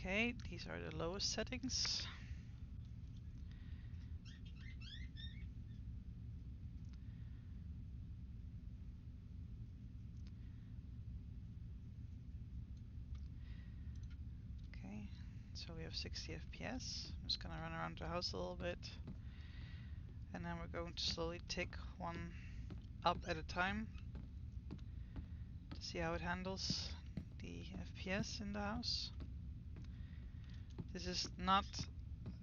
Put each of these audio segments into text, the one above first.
Okay, these are the lowest settings. Okay, so we have 60 FPS. I'm just gonna run around the house a little bit. And then we're going to slowly take one up at a time to see how it handles the FPS in the house. This is not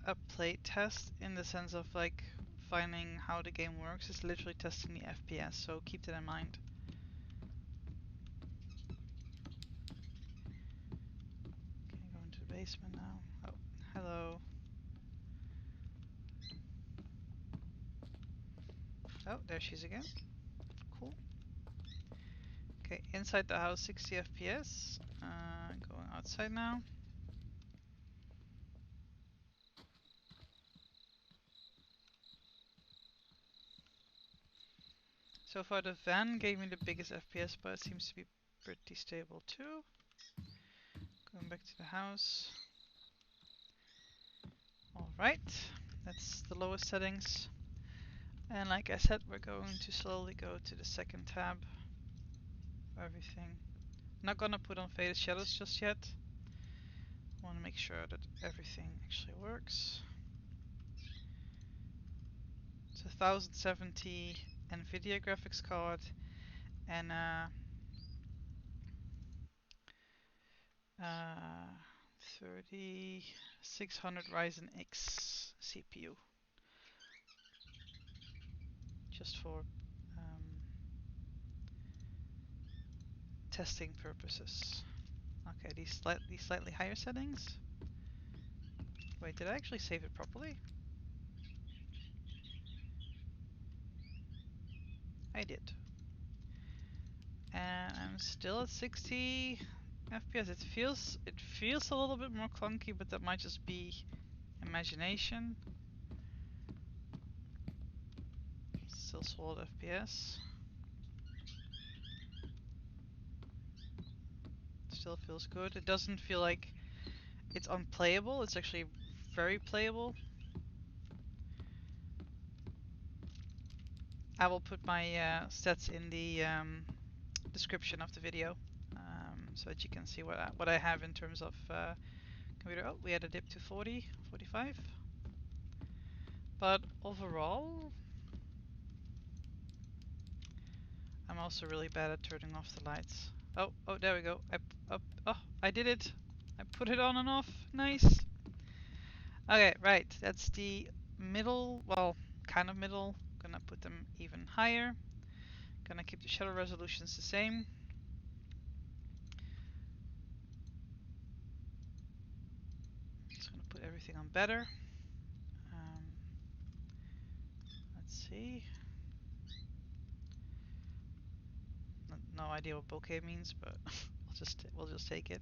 a play test in the sense of like finding how the game works. It's literally testing the FPS, so keep that in mind. Okay, go into the basement now. Oh, hello. Oh, there she is again. Cool. Okay, inside the house, 60 FPS. Going outside now. So far the van gave me the biggest FPS, but it seems to be pretty stable too. Going back to the house. Alright, that's the lowest settings. And like I said, we're going to slowly go to the second tab for everything. Not gonna put on faded shadows just yet. Want to make sure that everything actually works. It's a 1070 Nvidia graphics card and a 3600 Ryzen X CPU. Just for testing purposes. Okay, these slightly higher settings. Wait, did I actually save it properly? I did. And I'm still at 60 FPS. It feels a little bit more clunky, but that might just be imagination. Still solid FPS. Still feels good. It doesn't feel like it's unplayable. It's actually very playable. I will put my stats in the description of the video, so that you can see what I have in terms of computer. Oh, we had a dip to 40, 45. But overall, I'm also really bad at turning off the lights. Oh, there we go. I did it. I put it on and off. Nice. Okay, right. That's the middle, well, kind of middle. Gonna put them even higher. Gonna keep the shadow resolutions the same. Just gonna put everything on better. Let's see. No idea what bokeh means, but we'll just take it.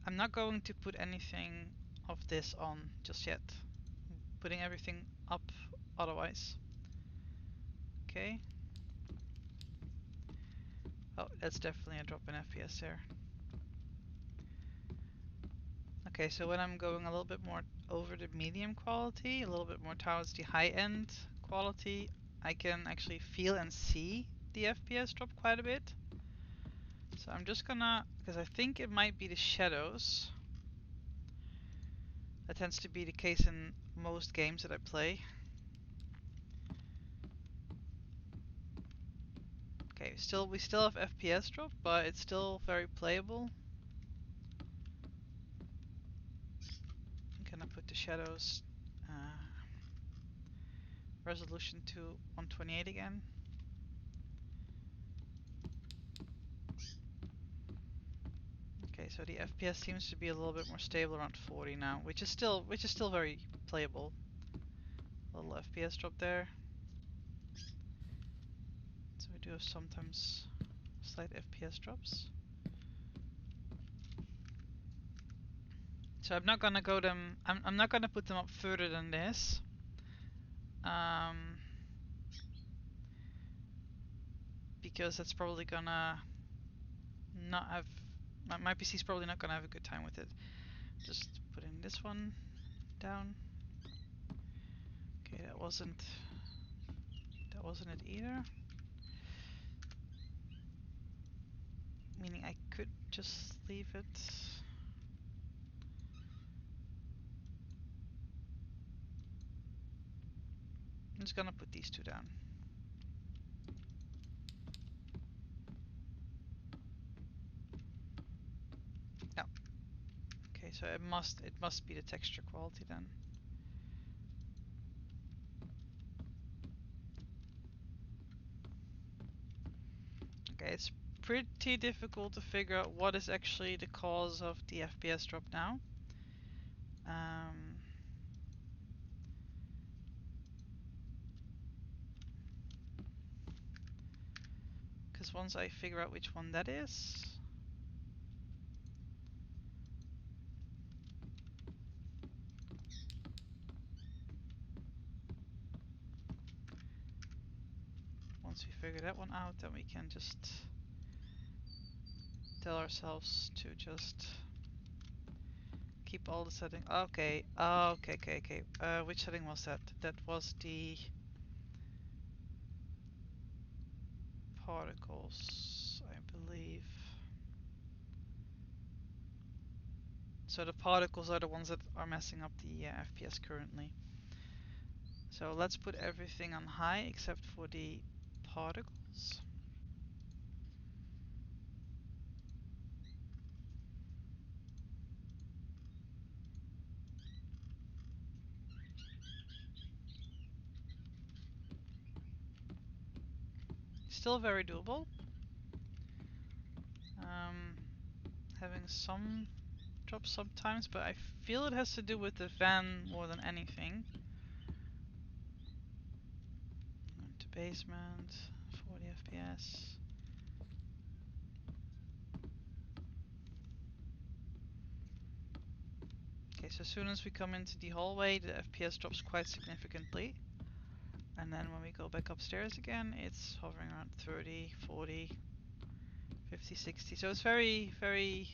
I'm not going to put anything of this on just yet. I'm putting everything up otherwise. Okay. Oh, that's definitely a drop in FPS there. Okay, so when I'm going a little bit more over the medium quality, a little bit more towards the high end quality, I can actually feel and see the FPS drop quite a bit. So I'm just gonna, because I think it might be the shadows. That tends to be the case in most games that I play. Okay, we still have FPS drop, but it's still very playable. I'm gonna put the shadows resolution to 128 again. Okay, so the FPS seems to be a little bit more stable around 40 now, which is still very playable. A little FPS drop there. So we do have sometimes slight FPS drops. So I'm not gonna go them. I'm not gonna put them up further than this. Because that's probably gonna not have My PC is probably not gonna have a good time with it. Just putting this one down. Okay, that wasn't it either. Meaning I could just leave it. I'm just gonna put these two down. No. Okay, so it must be the texture quality then. Okay, it's pretty difficult to figure out what is actually the cause of the FPS drop now. Because once I figure out which one that is, once we figure that one out, then we can just tell ourselves to just keep all the settings. Okay, okay. Which setting was that? That was the particles, I believe. So the particles are the ones that are messing up the FPS currently. So let's put everything on high except for the particles. Still very doable. Having some drops sometimes, but I feel it has to do with the fan more than anything. Into basement, 40 FPS. Okay, so as soon as we come into the hallway, the FPS drops quite significantly. And then when we go back upstairs again, it's hovering around 30, 40, 50, 60. So it's very, very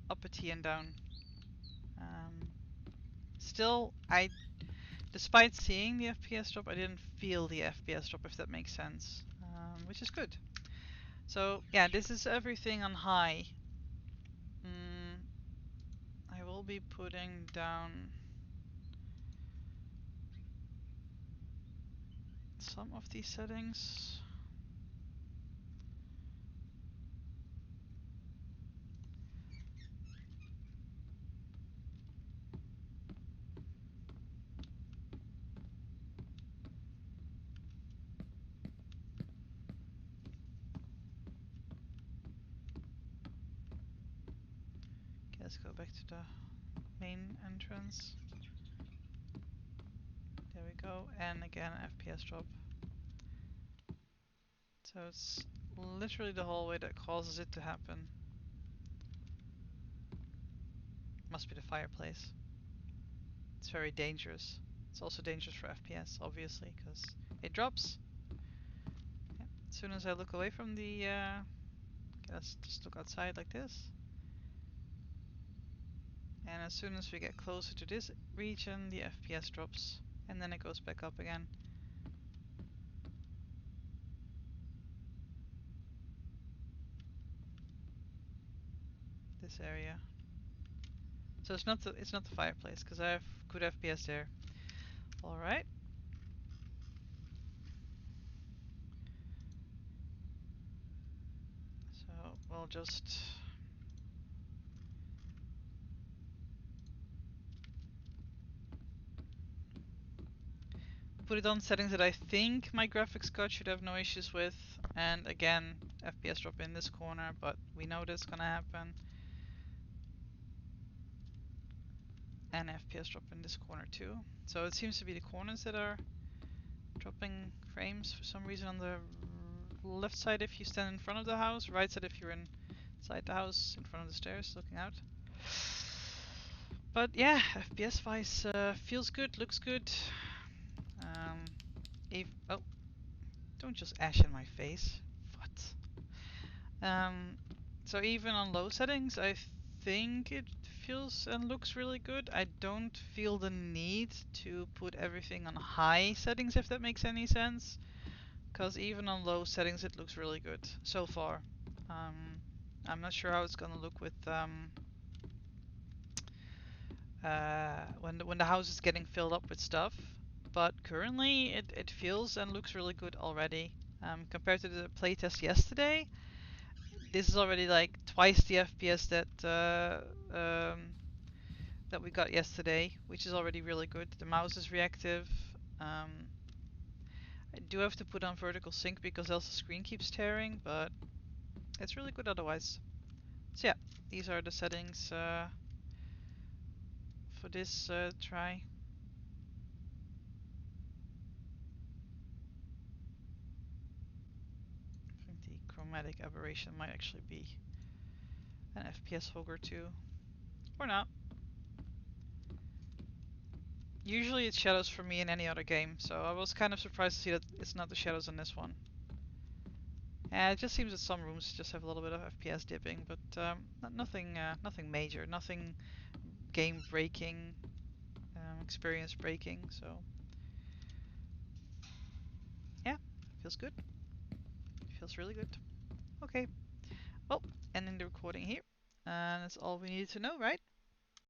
uppity and down. Still, despite seeing the FPS drop, I didn't feel the FPS drop, if that makes sense, which is good. So yeah, this is everything on high. I will be putting down some of these settings. Okay, let's go back to the main entrance. There we go, and again FPS drop. So it's literally the hallway that causes it to happen. Must be the fireplace. It's very dangerous. It's also dangerous for FPS, obviously, because it drops. Yeah. As soon as I look away from the... okay, let's just look outside like this. And as soon as we get closer to this region, the FPS drops. And then it goes back up again. This area. So it's not the fireplace, because I have good FPS there. Alright. So we'll just put it on settings that I think my graphics card should have no issues with. And again, FPS drop in this corner, but we know that's gonna happen. And FPS drop in this corner too. So it seems to be the corners that are dropping frames for some reason on the left side if you stand in front of the house, right side if you're inside the house, in front of the stairs looking out. But yeah, FPS wise feels good, looks good. Oh, don't just ash in my face. What? So even on low settings, I think it feels and looks really good. I don't feel the need to put everything on high settings, if that makes any sense. Because even on low settings, it looks really good so far. I'm not sure how it's gonna look with when the house is getting filled up with stuff. But currently, it feels and looks really good already. Compared to the playtest yesterday, this is already like twice the FPS that we got yesterday, which is already really good. The mouse is reactive. Um, I do have to put on vertical sync because else the screen keeps tearing, but it's really good otherwise. So yeah, these are the settings for this try. I think the chromatic aberration might actually be an FPS hogger too, or not. Usually it's shadows for me in any other game, so I was kind of surprised to see that it's not the shadows on this one. It just seems that some rooms just have a little bit of FPS dipping, but nothing major, nothing game breaking, experience breaking. So yeah, feels good. Feels really good. Okay, well, ending the recording here, and that's all we needed to know, right?